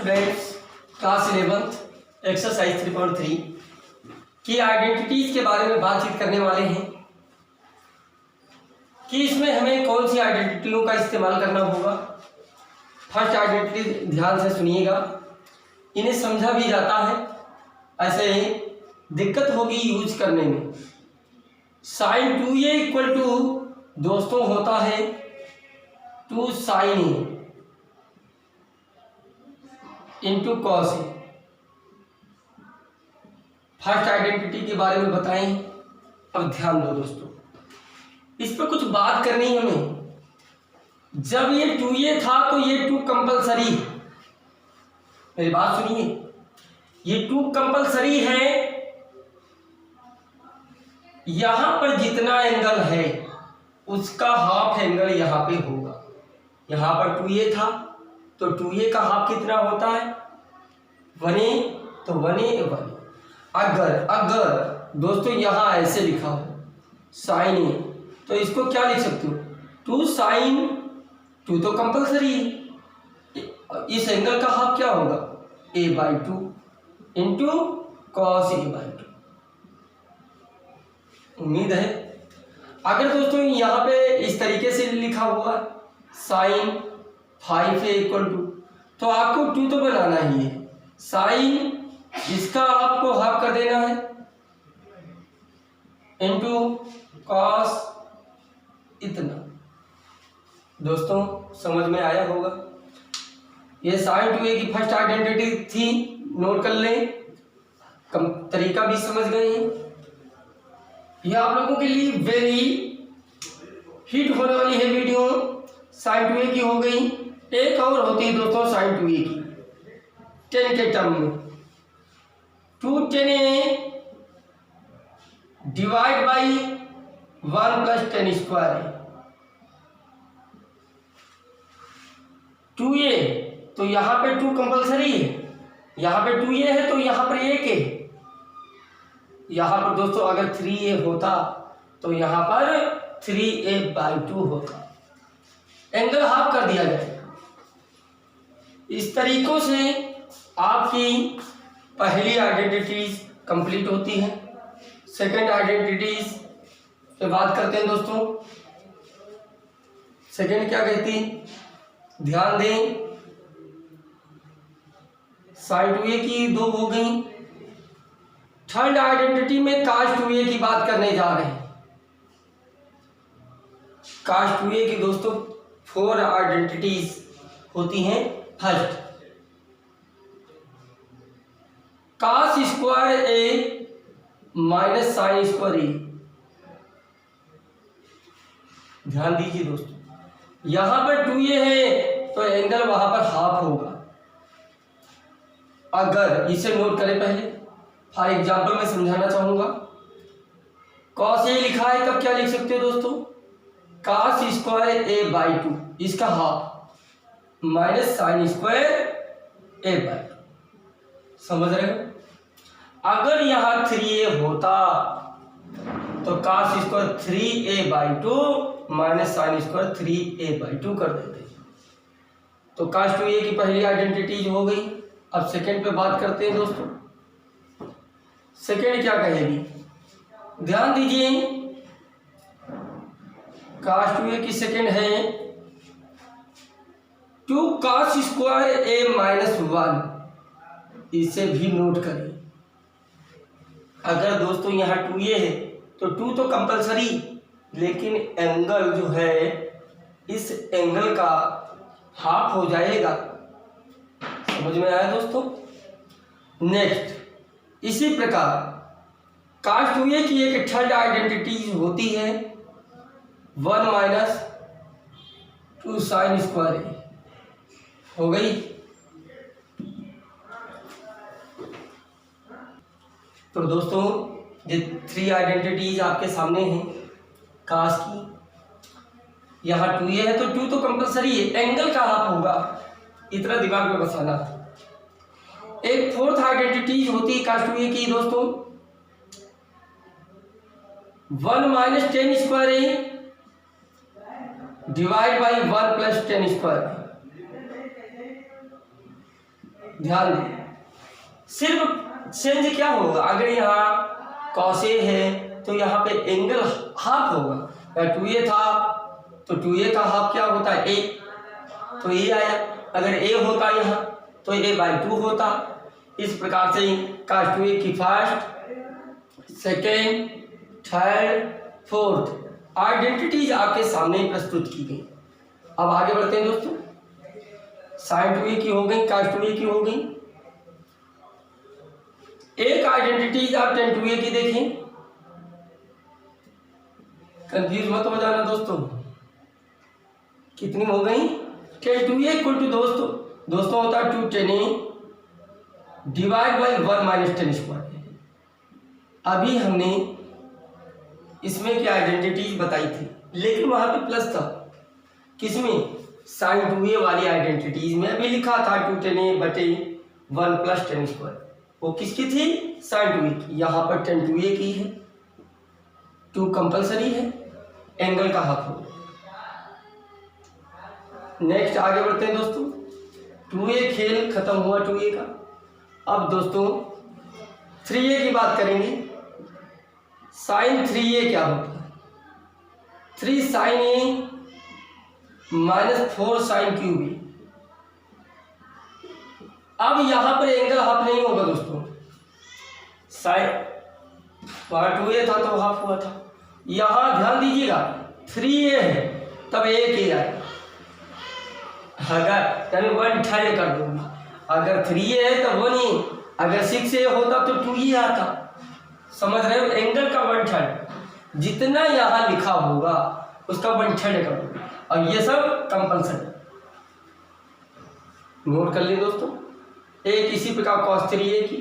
Students, class 11 exercise 3.3 की identities के बारे में बातचीत करने वाले हैं कि इसमें हमें कौन सी आइडेंटिटियों का इस्तेमाल करना होगा। फर्स्ट आइडेंटिटी ध्यान से सुनिएगा, इन्हें समझा भी जाता है, ऐसे दिक्कत होगी यूज करने में। साइन 2a इक्वल टू दोस्तों होता है 2 sign A into cos A. First identity के बारे में बताएं। अब ध्यान दो दोस्तों, इस पर कुछ बात करनी है हमें। जब ये 2a था तो ये 2 कंपलसरी, मेरी बात सुनिए, ये 2 कंपलसरी है। यहां पर जितना एंगल है उसका हाफ एंगल यहां पे होगा। यहां पर 2a था तो 2a का हाफ कितना होता है 1a, तो 1a 1। अगर दोस्तों यहां ऐसे लिखा हो साइन ए, तो इसको क्या लिख सकते हो 2 साइन 2 तो कंपलसरी है। इस एंगल का हाफ क्या होगा a/2 इंटू कॉस a/2। उम्मीद है। अगर दोस्तों यहाँ पे इस तरीके से लिखा हुआ साइन 5a इक्वल टू, तो आपको 2 तो बनाना ही है। साइन इसका आपको हाफ कर देना है इंटू कॉस इतना। दोस्तों समझ में आया होगा। ये साइन 2a की फर्स्ट आइडेंटिटी थी, नोट कर लें। तरीका भी समझ गए हैं। यह आप लोगों के लिए वेरी हिट होने वाली है वीडियो। साइन 2a की हो गई, एक और होती है दोस्तों साइन 2a की 10 के टर्म में 2 10a divide by 1 plus 10 square है 2a। तो यहां पे 2 कंपलसरी है, यहां पे 2a है तो यहां पर 1 है। यहां पर दोस्तों अगर 3a होता तो यहां पर 3a/2 होता। एंगल हाफ कर दिया जाए। इस तरीकों से आपकी पहली आइडेंटिटीज कंप्लीट होती है। सेकंड आइडेंटिटीज पे बात करते हैं दोस्तों। सेकंड क्या कहती, ध्यान दें। साइन 2a की 2 हो गई। थर्ड आइडेंटिटी में काश 2a की बात करने जा रहे हैं। काश 2a की दोस्तों 4 आइडेंटिटीज होती हैं। First cos square A minus sine square ए। ध्यान दीजिए दोस्तों, यहां पर 2a है तो एंगल वहां पर हाफ होगा। अगर इसे नोट करें पहले, फॉर एग्जाम्पल मैं समझाना चाहूंगा। कॉस ए लिखा है तब क्या लिख सकते हो दोस्तों कास स्क्वायर a/2 इसका half minus sine square a/2। समझ रहे हो। अगर यहां 3a होता तो cos square 3a/2 minus sine square 3a/2 कर देते। तो कास 2a की पहली आइडेंटिटी हो गई। अब सेकंड पे बात करते हैं दोस्तों। सेकंड क्या कहेगी, ध्यान दीजिए। कास 2a की सेकंड है 2 कास स्क्वायर a-1। इसे भी नोट करें। अगर दोस्तों यहाँ 2a है तो 2 तो कंपलसरी, लेकिन एंगल जो है इस एंगल का हाफ हो जाएगा। समझ में आया दोस्तों। नेक्स्ट इसी प्रकार कास 2a की एक थर्ड आइडेंटिटी होती है 1 माइनस 2 साइन स्क्वायर ए। हो गई। तो दोस्तों ये 3 आइडेंटिटीज आपके सामने हैं कास की। यहाँ 2a है तो 2 तो कंपलसरी है, एंगल का हाफ होगा, इतना दिमाग में बसाना। एक फोर्थ आइडेंटिटीज होती है कास 2a की दोस्तों 1 minus 10 square A divide by 1 plus 10 square. ध्यान दें, सिर्फ चेंज क्या होगा, अगर यहाँ cos A है तो यहाँ पे एंगल हाफ होगा। अगर 2A था तो 2A का हाफ क्या होता है, A, तो ये आया। अगर A होता यहाँ तो A/2 होता। इस प्रकार से cos 2A की first, second, third, fourth identities आपके सामने ही प्रस्तुत की गई। अब आगे बढ़ते हैं दोस्तों, sin 2A की हो गई, cos 2A की हो गई। एक आइडेंटिटीज आप tan 2A की देखें, कंफ्यूज मत हो जाना दोस्तों, कितनी हो गई, tan 2A इक्वल टू दोस्तों होता है 2 tan A divide by 1 minus tan square. अभी हमने इसमें क्या आइडेंटिटीज बताई थी, लेकिन वहां पे प्लस था, किसमें, sin 2A वाली आइडेंटिटीज में अभी लिखा था 2 tan A बटे 1 प्लस tan स्क्वायर। वो किसकी थी, sin 2A की। यहाँ पर tan 2A की है, 2 कंपलसरी है, एंगल का हाफ हो। नेक्स्ट आगे बढ़ते हैं दोस्तों, 2A खेल खत्म हुआ 2A का। अब दोस्तों 3A की बात करेंगे। sin 3A क्या होता है, 3 sin A minus 4 sin cube A। अब यहां पर एंगल हाफ नहीं होगा दोस्तों, sin वहां 2A था तो हाफ हुआ था, यहां ध्यान दीजिएगा 3A है तब एक A आएगा। अगर यानी 1/3 कर दूंगा, अगर 3A है तो 1A, अगर 6A होता तो 2A आता। समझ रहे हो, एंगल का 1/3 जितना यहाँ लिखा होगा उसका 1/3 कर दूंगा, और ये सब कंपल्सरी नोट कर लिए दोस्तों। एक इसी प्रकार cos 3A की,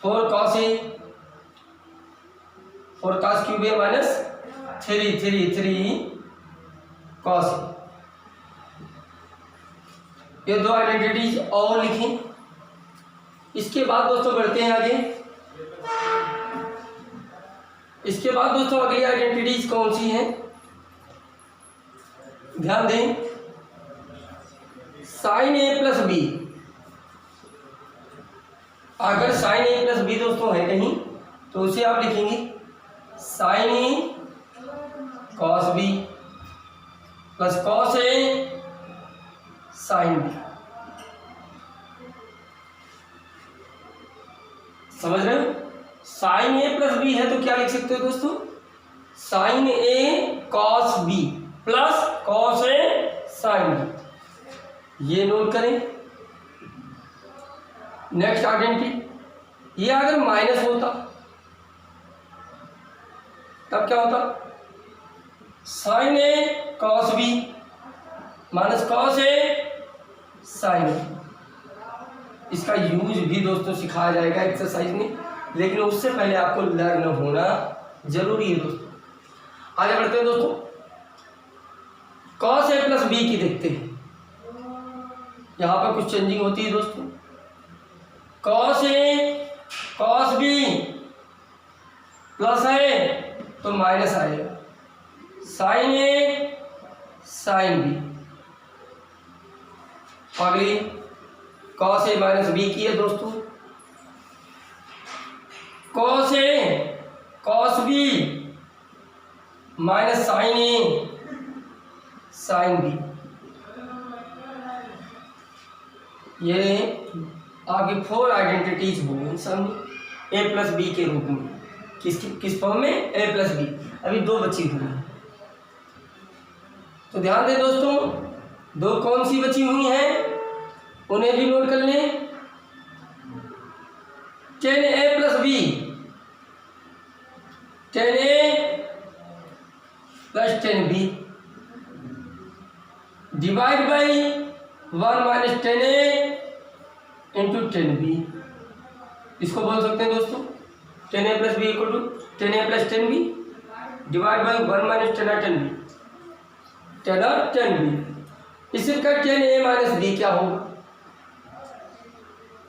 4 cos A, 4 cos cube A minus 3 cos A। ये दो आइडेंटिटीज और लिखें। इसके बाद दोस्तों बढ़ते हैं आगे। इसके बाद दोस्तों अगली आइडेंटिटीज कौन सी हैं, ध्यान दें, sin A प्लस बी। अगर sin A प्लस बी दोस्तों है कहीं तो उसे आप लिखेंगे sin A cos B plus cos A sin B। समझ रहे हो, sin A प्लस बी है तो क्या लिख सकते हो दोस्तों, sin A cos B plus cos A sin B। ये नोट करें। नेक्स्ट आइडेंटिटी, ये अगर माइनस होता तब क्या होता, sin A cos B minus cos A sin B। इसका यूज भी दोस्तों सिखाया जाएगा एक्सरसाइज में, लेकिन उससे पहले आपको लर्न होना जरूरी है दोस्तों। आगे बढ़ते हैं दोस्तों, cos A प्लस बी की देखते हैं। यहां पर कुछ चेंजिंग होती है दोस्तों, cos A cos B plus है तो माइनस आएगा, sin A sin B। अगली cos A माइनस बी की है दोस्तों, cos A cos B minus sin A sin B। ये आगे 4 आइडेंटिटीज होंगी सामने A प्लस बी के रूप में। किस फॉर्म में, A प्लस बी। अभी 2 बची हुई हैं, तो ध्यान दें दोस्तों, 2 कौन सी बची हुई हैं उन्हें भी नोट कर लें। tan A plus B, tan A plus tan B divide by 1 minus tan A into tan B। इसको बोल सकते हैं दोस्तों tan A plus B equal to tan A plus tan B divide by 1 minus tan A tan B, tan A tan B। इसी का tan A minus B क्या होगा,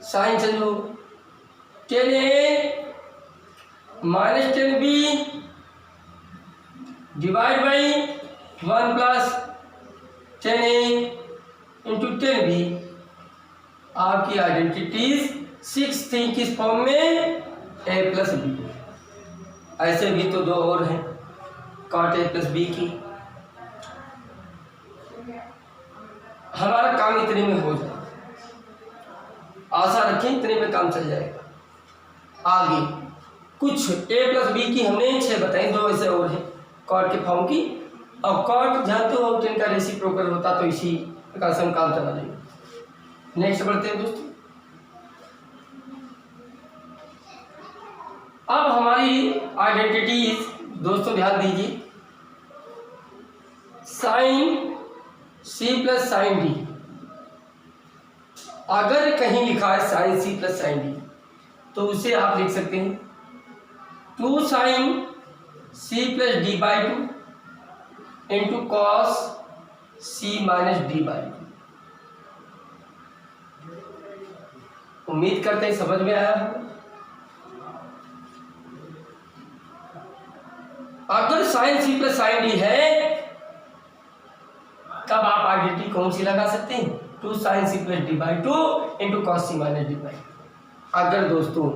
sign change होगा, tan A minus tan B divide by 1 plus tan A into tan B। आपकी identities 6 थी किस form में, a plus B. ऐसे भी तो दो और हैं कॉट a प्लस बी की। हमारा काम इतने में हो जाए, आशा रखें इतने में काम चल जाएगा। आगे कुछ a प्लस बी की हमने 6 बताई, 2 ऐसे और हैं कॉट के फॉर्म की। अब कॉट जानते हो ऑब्टेन का रेसिप्रोकल होता, तो इसी प्रकार से हम काम चला लेंगे। नेक्स्ट बढ़ते हैं दोस्तों। अब हमारी आइडेंटिटीज दोस्तों ध्यान दीजिए, sine C plus sine D. अगर कहीं लिखा है sine C plus sine D तो उसे आप लिख सकते हैं 2 sine C plus D by 2 into cos C minus D by 2। उम्मीद करते हैं समझ में आया होगा। अगर sine C plus sine D है तब आप आइडेंटिटी कौन सी लगा सकते हैं, 2 sine C plus D by 2 into cos C minus D by 2। अगर दोस्तों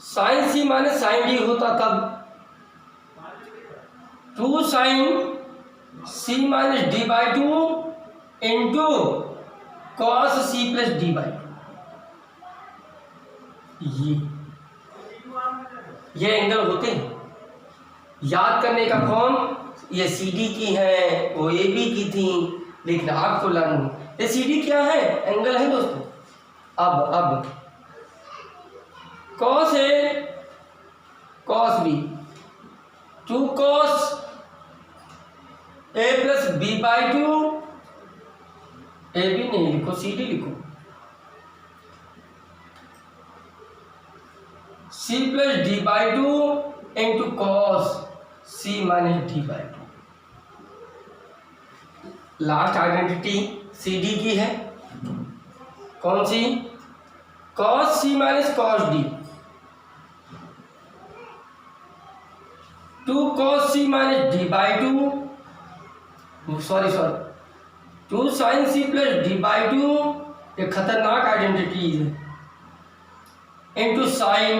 sine C minus sine D होता तब 2 sine C minus D by 2 into cos C plus D by 2। ये एंगल होते हैं। याद करने का फॉर्म, ये सी डी की है, वो ए बी की थी, लेकिन आपको लर्न ये सी डी क्या है, एंगल है दोस्तों। अब cos A cos B 2 cos A plus B by 2, A B नहीं लिखो सी डी लिखो, C plus D by 2 into cos C minus D by 2। Last identity C D की है, कौन सी, cos C minus cos D 2 cos C minus D by 2 2 sine C plus D by 2। ये खतरनाक identities है, into sine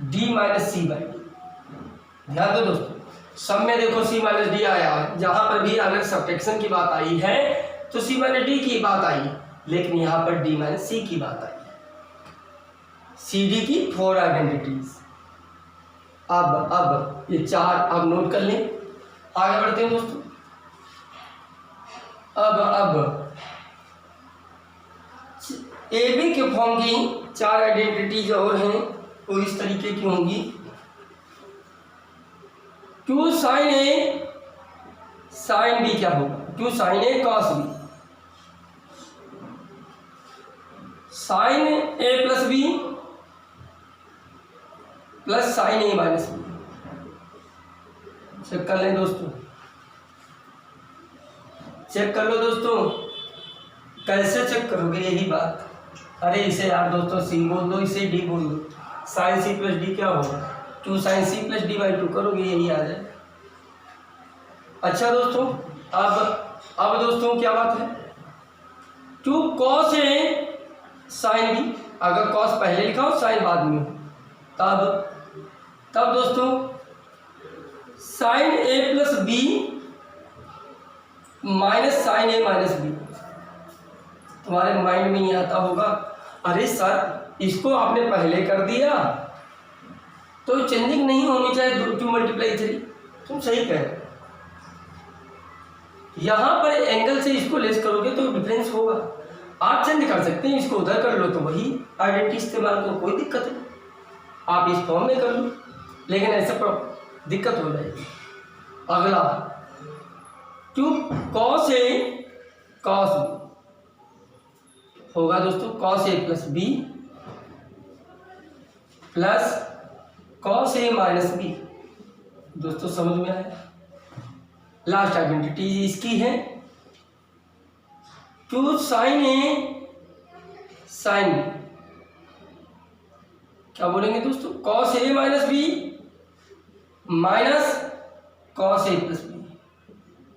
D minus C by 2। ध्यान दो दोस्तों, सब में देखो सी माइनस डी आया है, जहां पर भी अगर सब्ट्रैक्शन की बात आई है तो सी माइनस डी की बात आई, लेकिन यहां पर डी माइनस सी की बात आई। सी डी की 4 आइडेंटिटीज। अब ये 4 अब नोट कर लें, आगे बढ़ते हैं दोस्तों। अब ए बी के फॉर्म की 4 आइडेंटिटीज और हैं, वो इस तरीके की होंगी। 2 साइन ए साइन बी क्या होगा, 2 sign A cos B, sign A plus B plus sign A minus B. Check कर लें दोस्तों, चेक कर लो दोस्तों। कैसे चेक करोगे, यही बात। अरे इसे यार दोस्तों सी बोल दो, इसे डी बोल दो। साइन सी प्लस डी क्या होगा, 2 sine C plus D by 2 करोगे, यही आ जाए। अच्छा दोस्तों, अब दोस्तों क्या बात है, 2 कॉस ए साइन बी। अगर कॉस पहले लिखा हो साइन बाद में हो, तब दोस्तों sign A plus B minus sign A minus B. तुम्हारे माइंड में ये आता होगा, अरे सर इसको आपने पहले कर दिया तो चेंजिंग नहीं होनी चाहिए 2 मल्टीप्लाई 3। तुम सही कह रहे हो, यहां पर एंगल से इसको लेस करोगे तो डिफरेंस होगा। आप चेंज कर सकते हैं, इसको उधर कर लो तो वही आइडेंटिटी इस्तेमाल करो, कोई दिक्कत नहीं। आप इस फॉर्म में कर लो, लेकिन ऐसा दिक्कत हो जाएगी। अगला 2 कॉस ए कॉस बी होगा दोस्तों, cos A plus B plus cos A minus B. दोस्तों समझ में आया। लास्ट आइडेंटिटी इसकी है 2 साइन ए साइन बी। क्या बोलेंगे दोस्तों, cos A minus B minus cos A plus B.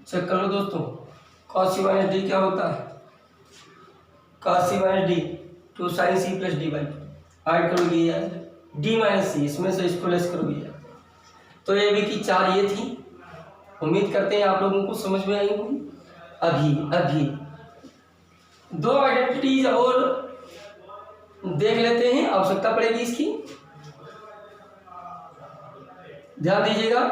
Check कर लो दोस्तों, कॉस सी माइनस डी क्या होता है, cos c minus D two sine C plus D by two add करोगे यार डी माइनस सी, इसमें से इसको लेस करोगे यार। तो ये भी कि 4 ये थी। उम्मीद करते हैं आप लोगों को समझ में आई होगी। अभी 2 आइडेंटिटीज और देख लेते हैं, आवश्यकता पड़ेगी इसकी, ध्यान दीजिएगा।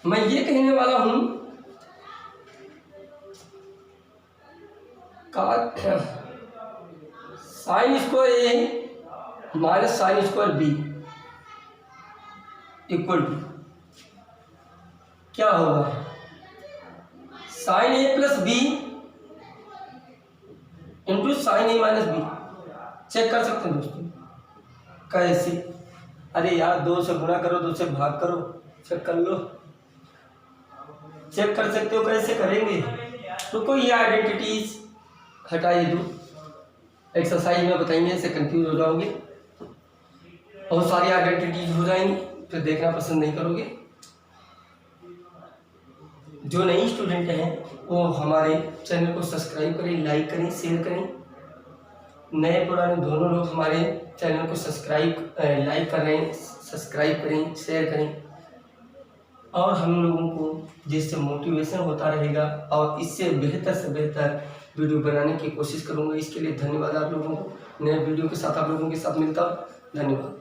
मैं ये कहने वाला हूं का sine square A minus sine square B equal to क्या होगा, sine A plus B into sine A minus B. Check कर सकते हैं दोस्तों, कैसे? अरे यार 2 से गुणा करो, 2 से भाग करो, चेक कर लो। चेक कर सकते हो कैसे करेंगे। तो कोई ये आइडेंटिटीज हटाइए, दो एक्सरसाइज में बताएंगे, ऐसे कंफ्यूज हो जाओगे, बहुत सारी आइडेंटिटीज हो जाएंगी, फिर देखना पसंद नहीं करोगे। जो नई स्टूडेंट हैं वो हमारे चैनल को सब्सक्राइब करें, लाइक करें, शेयर करें। नए पुराने दोनों लोग हमारे चैनल को लाइक कर रहे हैं, सब्सक्राइब करें, शेयर करें, और हम लोगों को जिससे मोटिवेशन होता रहेगा और इससे बेहतर से बेहतर वीडियो बनाने की कोशिश करूँगा। इसके लिए धन्यवाद आप लोगों को। नए वीडियो के साथ आप लोगों के साथ मिलता हूँ। धन्यवाद।